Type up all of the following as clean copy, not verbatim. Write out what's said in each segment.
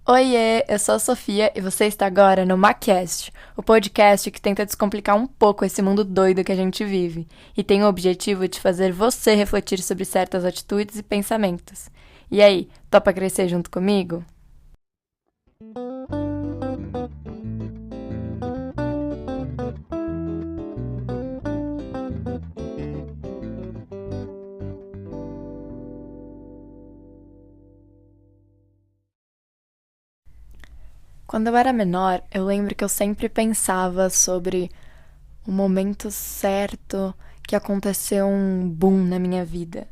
Oiê, eu sou a Sofia e você está agora no Macast, o podcast que tenta descomplicar um pouco esse mundo doido que a gente vive e tem o objetivo de fazer você refletir sobre certas atitudes e pensamentos. E aí, topa crescer junto comigo? Quando eu era menor, eu lembro que eu sempre pensava sobre o momento certo que aconteceu um boom na minha vida.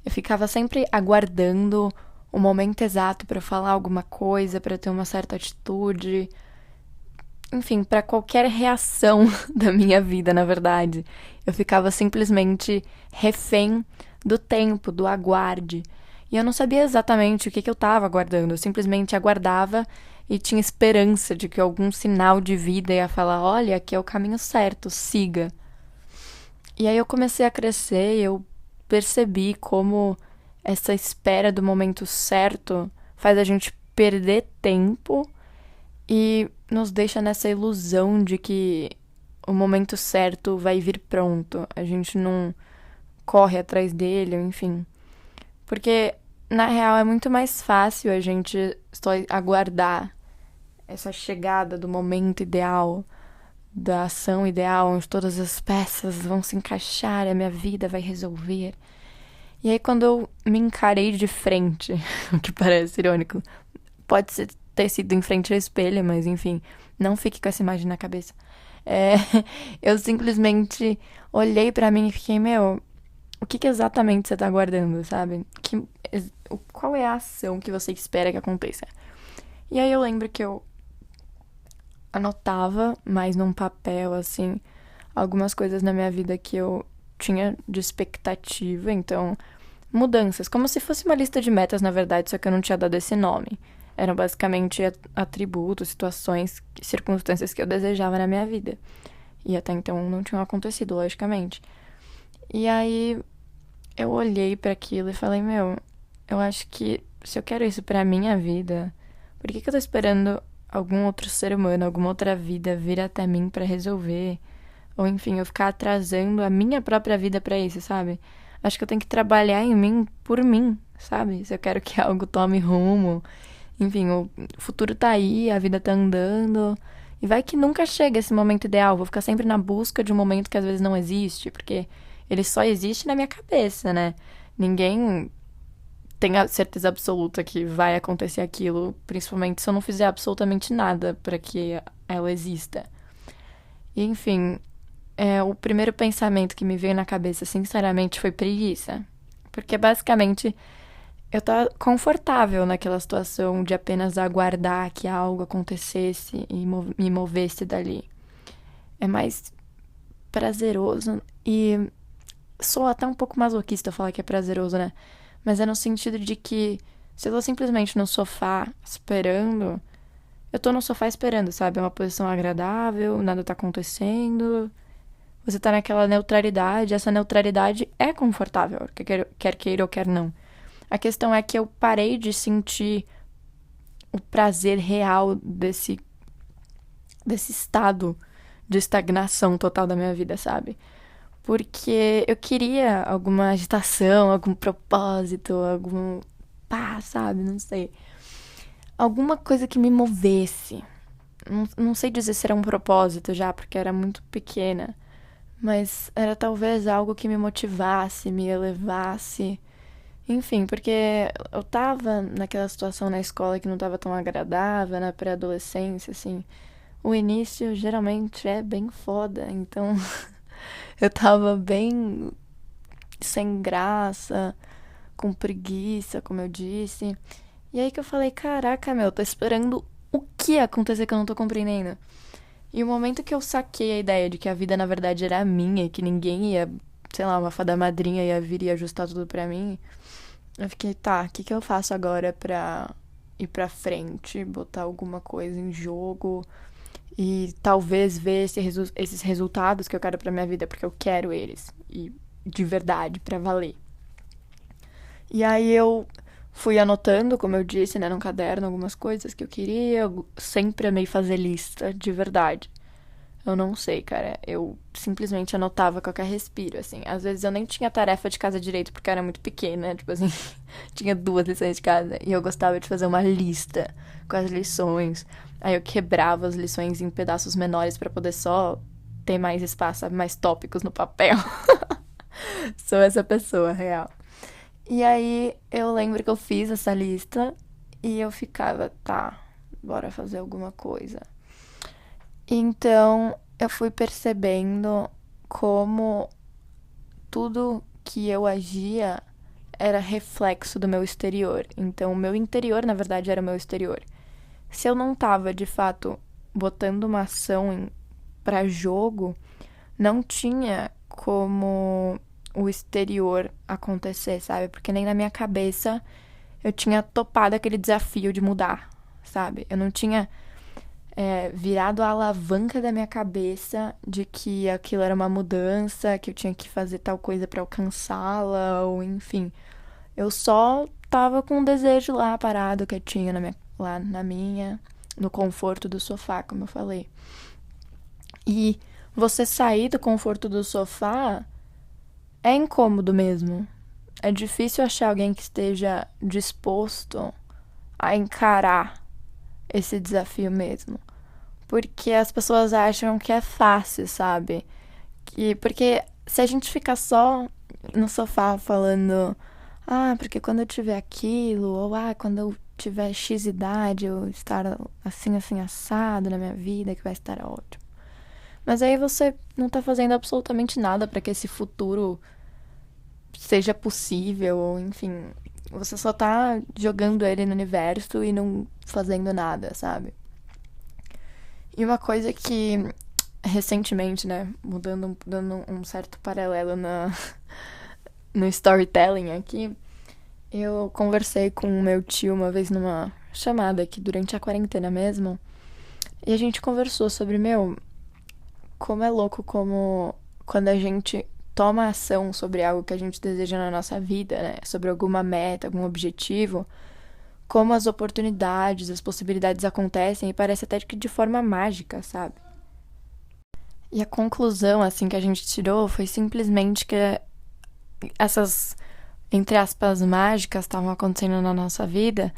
Eu ficava sempre aguardando o momento exato para falar alguma coisa, para ter uma certa atitude, enfim, para qualquer reação da minha vida, na verdade. Eu ficava simplesmente refém do tempo, do aguarde. E eu não sabia exatamente o que eu estava aguardando. Eu simplesmente aguardava e tinha esperança de que algum sinal de vida ia falar: olha, aqui é o caminho certo, siga. E aí eu comecei a crescer e eu percebi como essa espera do momento certo faz a gente perder tempo e nos deixa nessa ilusão de que o momento certo vai vir pronto. A gente não corre atrás dele, enfim. Porque, na real, é muito mais fácil a gente só aguardar essa chegada do momento ideal, da ação ideal, onde todas as peças vão se encaixar, a minha vida vai resolver. E aí, quando eu me encarei de frente, o que parece irônico, pode ser ter sido em frente ao espelho, mas enfim, não fique com essa imagem na cabeça. É, eu simplesmente olhei pra mim e fiquei, meu, o que exatamente você tá aguardando, sabe? Qual é a ação que você espera que aconteça? E aí eu lembro que eu anotava mais num papel, assim, algumas coisas na minha vida que eu tinha de expectativa, então, mudanças, como se fosse uma lista de metas, na verdade, só que eu não tinha dado esse nome. Eram basicamente atributos, situações, circunstâncias que eu desejava na minha vida. E até então não tinham acontecido, logicamente. E aí eu olhei para aquilo e falei, meu, eu acho que se eu quero isso pra minha vida, por que eu tô esperando algum outro ser humano, alguma outra vida vir até mim pra resolver? Ou enfim, eu ficar atrasando a minha própria vida pra isso, sabe? Acho que eu tenho que trabalhar em mim por mim, sabe? Se eu quero que algo tome rumo. Enfim, o futuro tá aí, a vida tá andando. E vai que nunca chega esse momento ideal. Vou ficar sempre na busca de um momento que às vezes não existe, porque ele só existe na minha cabeça, né? Ninguém tem a certeza absoluta que vai acontecer aquilo, principalmente se eu não fizer absolutamente nada para que ela exista. E, enfim, o primeiro pensamento que me veio na cabeça, sinceramente, foi preguiça. Porque basicamente eu tava confortável naquela situação de apenas aguardar que algo acontecesse e me movesse dali. É mais prazeroso e sou até um pouco masoquista falar que é prazeroso, né? Mas é no sentido de que se eu tô simplesmente no sofá esperando, eu tô no sofá esperando, sabe? É uma posição agradável, nada tá acontecendo. Você tá naquela neutralidade, essa neutralidade é confortável, quer queira ou quer não. A questão é que eu parei de sentir o prazer real desse estado de estagnação total da minha vida, sabe? Porque eu queria alguma agitação, algum propósito, algum pá, sabe? Não sei. Alguma coisa que me movesse. Não sei dizer se era um propósito já, porque era muito pequena. Mas era talvez algo que me motivasse, me elevasse. Enfim, porque eu tava naquela situação na escola que não tava tão agradável, na pré-adolescência, assim. O início geralmente é bem foda, então eu tava bem sem graça, com preguiça, como eu disse. E aí que eu falei, caraca, meu, tô esperando o que acontecer que eu não tô compreendendo. E o momento que eu saquei a ideia de que a vida na verdade era minha e que ninguém ia, sei lá, uma fada madrinha ia vir e ajustar tudo pra mim, eu fiquei, tá, o que eu faço agora pra ir pra frente, botar alguma coisa em jogo e talvez ver esses resultados que eu quero pra minha vida, porque eu quero eles, e de verdade, pra valer. E aí eu Fui anotando, como eu disse, né, num caderno, algumas coisas que eu queria. Eu sempre amei fazer lista, de verdade. Eu não sei, cara. Eu simplesmente anotava qualquer respiro, assim. Às vezes eu nem tinha tarefa de casa direito, porque eu era muito pequena, né? Tipo assim, tinha 2 lições de casa. E eu gostava de fazer uma lista com as lições. Aí eu quebrava as lições em pedaços menores pra poder só ter mais espaço, sabe? Mais tópicos no papel. Sou essa pessoa, real. E aí eu lembro que eu fiz essa lista e eu ficava, tá, bora fazer alguma coisa. Então eu fui percebendo como tudo que eu agia era reflexo do meu exterior. Então o meu interior, na verdade, era o meu exterior. Se eu não tava, de fato, botando uma ação para jogo, não tinha como o exterior acontecer, sabe? Porque nem na minha cabeça eu tinha topado aquele desafio de mudar, sabe? Eu não tinha virado a alavanca da minha cabeça de que aquilo era uma mudança, que eu tinha que fazer tal coisa para alcançá-la, ou enfim. Eu só tava com um desejo lá parado, quietinho lá na minha, no conforto do sofá, como eu falei. E você sair do conforto do sofá é incômodo mesmo. É difícil achar alguém que esteja disposto a encarar esse desafio mesmo. Porque as pessoas acham que é fácil, sabe? Porque se a gente ficar só no sofá falando, ah, porque quando eu tiver aquilo, ou ah, quando eu tiver X idade, eu estar assim, assim, assado na minha vida, que vai estar ótimo. Mas aí você não tá fazendo absolutamente nada para que esse futuro seja possível, ou enfim, você só tá jogando ele no universo e não fazendo nada, sabe? E uma coisa que recentemente, né, dando um certo paralelo no storytelling aqui, eu conversei com o meu tio uma vez numa chamada aqui durante a quarentena mesmo, e a gente conversou sobre, como é louco como quando a gente toma ação sobre algo que a gente deseja na nossa vida, né, sobre alguma meta, algum objetivo, como as oportunidades, as possibilidades acontecem e parece até que de forma mágica, sabe? E a conclusão, assim, que a gente tirou foi simplesmente que essas, entre aspas, mágicas estavam acontecendo na nossa vida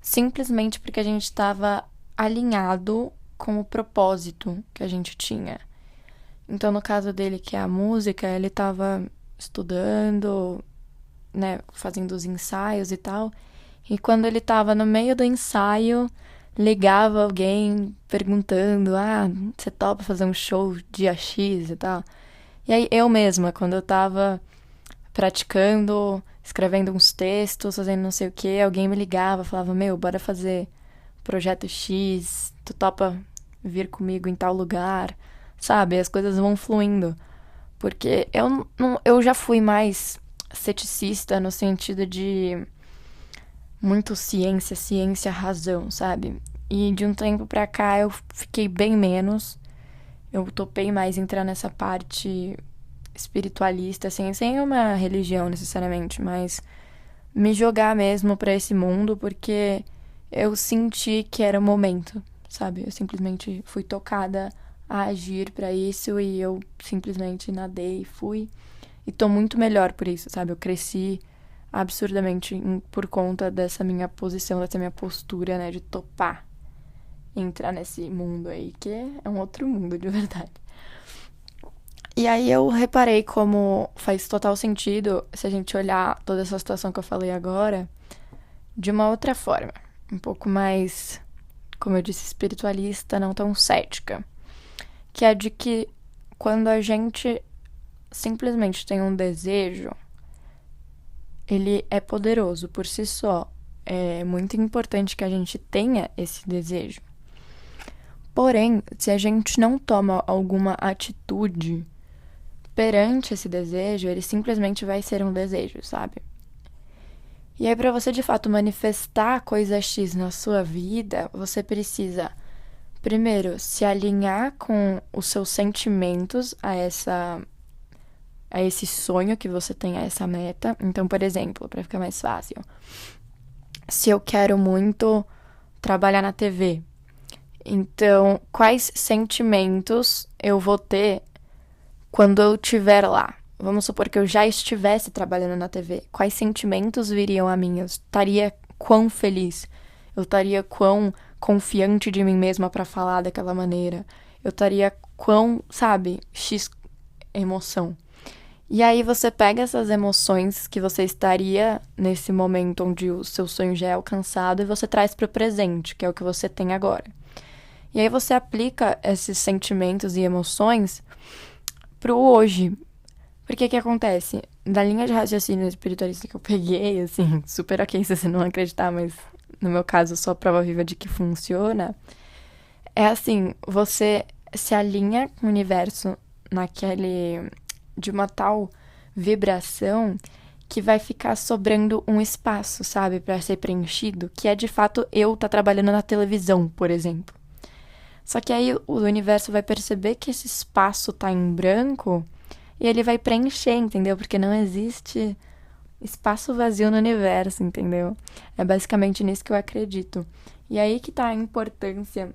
simplesmente porque a gente estava alinhado com o propósito que a gente tinha. Então, no caso dele, que é a música, ele estava estudando, né, fazendo os ensaios e tal. E quando ele estava no meio do ensaio, ligava alguém perguntando: ah, você topa fazer um show dia X e tal? E aí eu mesma, quando eu tava praticando, escrevendo uns textos, fazendo não sei o que, alguém me ligava, falava: bora fazer projeto X, tu topa vir comigo em tal lugar, sabe? As coisas vão fluindo. Porque eu já fui mais ceticista no sentido de muito ciência, ciência, razão, sabe? E de um tempo pra cá eu fiquei bem menos. Eu topei mais entrar nessa parte espiritualista, assim, sem uma religião necessariamente, mas me jogar mesmo pra esse mundo, porque eu senti que era o momento, sabe? Eu simplesmente fui tocada a agir pra isso e eu simplesmente nadei e fui. E tô muito melhor por isso, sabe? Eu cresci absurdamente por conta dessa minha posição, dessa minha postura, né, de topar entrar nesse mundo aí, que é um outro mundo de verdade. E aí eu reparei como faz total sentido se a gente olhar toda essa situação que eu falei agora de uma outra forma, um pouco mais, como eu disse, espiritualista, não tão cética, que é de que quando a gente simplesmente tem um desejo, ele é poderoso por si só. É muito importante que a gente tenha esse desejo. Porém, se a gente não toma alguma atitude perante esse desejo, ele simplesmente vai ser um desejo, sabe? E aí, para você de fato manifestar coisa X na sua vida, você precisa, primeiro, se alinhar com os seus sentimentos a esse sonho que você tem, a essa meta. Então, por exemplo, para ficar mais fácil, se eu quero muito trabalhar na TV. Então, quais sentimentos eu vou ter quando eu estiver lá? Vamos supor que eu já estivesse trabalhando na TV. Quais sentimentos viriam a mim? Eu estaria quão feliz? Eu estaria quão confiante de mim mesma para falar daquela maneira? Eu estaria quão, sabe, X emoção. E aí você pega essas emoções que você estaria nesse momento onde o seu sonho já é alcançado e você traz para o presente, que é o que você tem agora. E aí você aplica esses sentimentos e emoções pro hoje. Porque que acontece? Da linha de raciocínio espiritualista que eu peguei, assim, super ok se você não acreditar, mas no meu caso, só prova viva de que funciona. É assim, você se alinha com o universo naquele de uma tal vibração que vai ficar sobrando um espaço, sabe, para ser preenchido, que é de fato eu tá trabalhando na televisão, por exemplo. Só que aí o universo vai perceber que esse espaço tá em branco e ele vai preencher, entendeu? Porque não existe espaço vazio no universo, entendeu? É basicamente nisso que eu acredito. E aí que tá a importância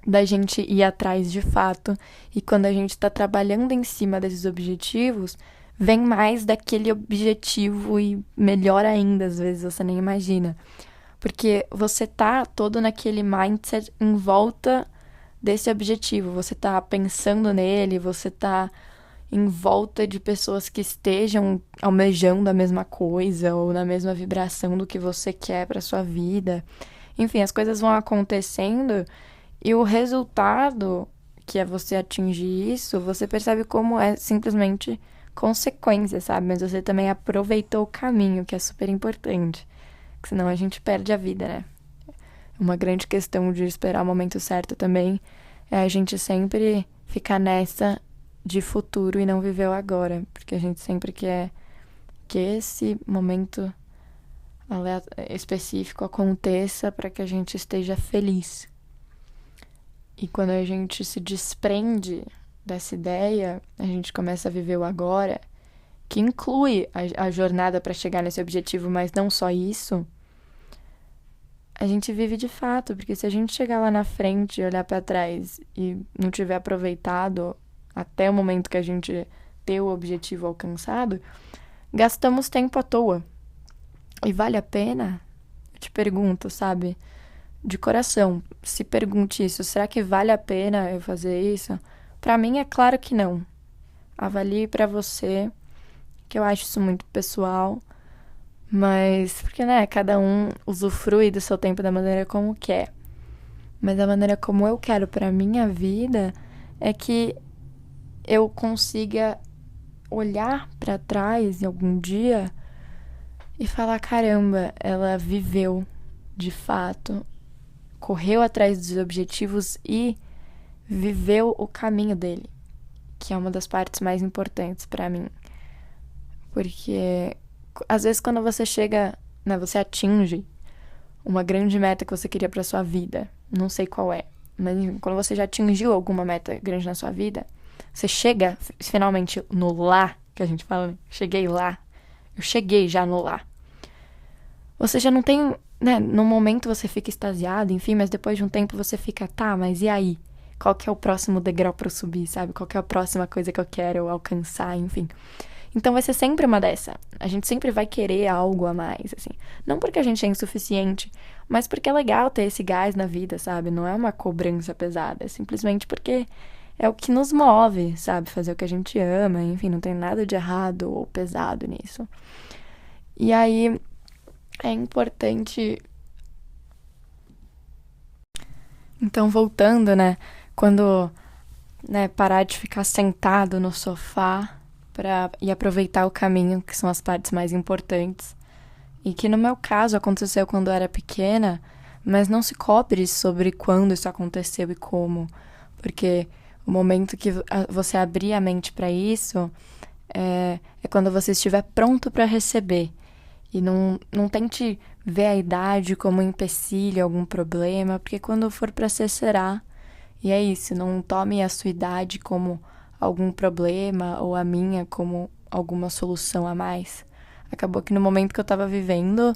da gente ir atrás de fato. E quando a gente tá trabalhando em cima desses objetivos, vem mais daquele objetivo e melhor ainda, às vezes você nem imagina. Porque você tá todo naquele mindset em volta desse objetivo. Você tá pensando nele, você tá em volta de pessoas que estejam almejando a mesma coisa ou na mesma vibração do que você quer para sua vida. Enfim, as coisas vão acontecendo e o resultado, que é você atingir isso, você percebe como é simplesmente consequência, sabe? Mas você também aproveitou o caminho, que é super importante. Porque senão a gente perde a vida, né? Uma grande questão de esperar o momento certo também é a gente sempre ficar nessa de futuro e não viver o agora. Porque a gente sempre quer que esse momento específico aconteça para que a gente esteja feliz. E quando a gente se desprende dessa ideia, a gente começa a viver o agora, que inclui a jornada para chegar nesse objetivo, mas não só isso. A gente vive de fato, porque se a gente chegar lá na frente e olhar para trás e não tiver aproveitado até o momento que a gente ter o objetivo alcançado, gastamos tempo à toa. E vale a pena? Eu te pergunto, sabe? De coração, se pergunte isso. Será que vale a pena eu fazer isso? Pra mim é claro que não. Avalie pra você, que eu acho isso muito pessoal. Mas, porque, né, cada um usufrui do seu tempo da maneira como quer. Mas a maneira como eu quero pra minha vida é que eu consiga olhar pra trás em algum dia e falar: caramba, ela viveu de fato, correu atrás dos objetivos e viveu o caminho dele, que é uma das partes mais importantes pra mim. Porque às vezes quando você chega, né, você atinge uma grande meta que você queria pra sua vida, não sei qual é, mas quando você já atingiu alguma meta grande na sua vida, você chega finalmente no lá, que a gente fala, né? Cheguei lá, eu cheguei já no lá. Você já não tem, né, no momento você fica extasiado, enfim, mas depois de um tempo você fica, tá, mas e aí? Qual que é o próximo degrau pra eu subir, sabe? Qual que é a próxima coisa que eu quero alcançar, enfim. Então vai ser sempre uma dessa. A gente sempre vai querer algo a mais, assim. Não porque a gente é insuficiente, mas porque é legal ter esse gás na vida, sabe? Não é uma cobrança pesada, é simplesmente porque é o que nos move, sabe? Fazer o que a gente ama, enfim, não tem nada de errado ou pesado nisso. E aí é importante. Então, voltando, né? Quando, né, parar de ficar sentado no sofá e aproveitar o caminho, que são as partes mais importantes. E que no meu caso aconteceu quando eu era pequena, mas não se cobre sobre quando isso aconteceu e como. Porque o momento que você abrir a mente para isso é quando você estiver pronto para receber. E não tente ver a idade como um empecilho, algum problema, porque quando for para ser, será. E é isso, não tome a sua idade como algum problema ou a minha como alguma solução a mais. Acabou que no momento que eu tava vivendo,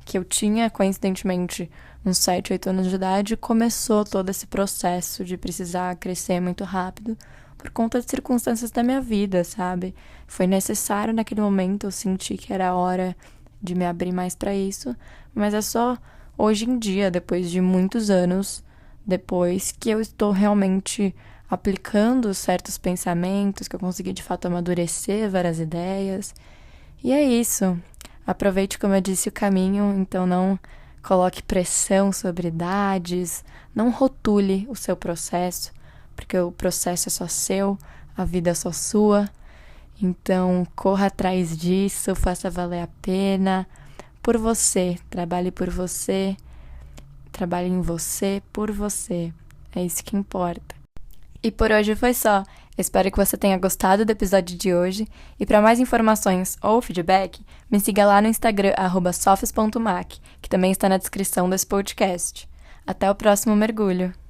que eu tinha, coincidentemente, uns 7, 8 anos de idade, começou todo esse processo de precisar crescer muito rápido por conta de circunstâncias da minha vida, sabe? Foi necessário naquele momento, eu senti que era a hora de me abrir mais para isso, mas é só hoje em dia, depois de muitos anos, depois que eu estou realmente aplicando certos pensamentos, que eu consegui de fato amadurecer várias ideias. E é isso. Aproveite, como eu disse, o caminho, então não coloque pressão sobre idades, não rotule o seu processo, porque o processo é só seu, a vida é só sua. Então, corra atrás disso, faça valer a pena, por você, trabalhe por você, trabalhe em você, por você. É isso que importa. E por hoje foi só. Espero que você tenha gostado do episódio de hoje. E para mais informações ou feedback, me siga lá no Instagram, @sofis.mac, que também está na descrição desse podcast. Até o próximo mergulho!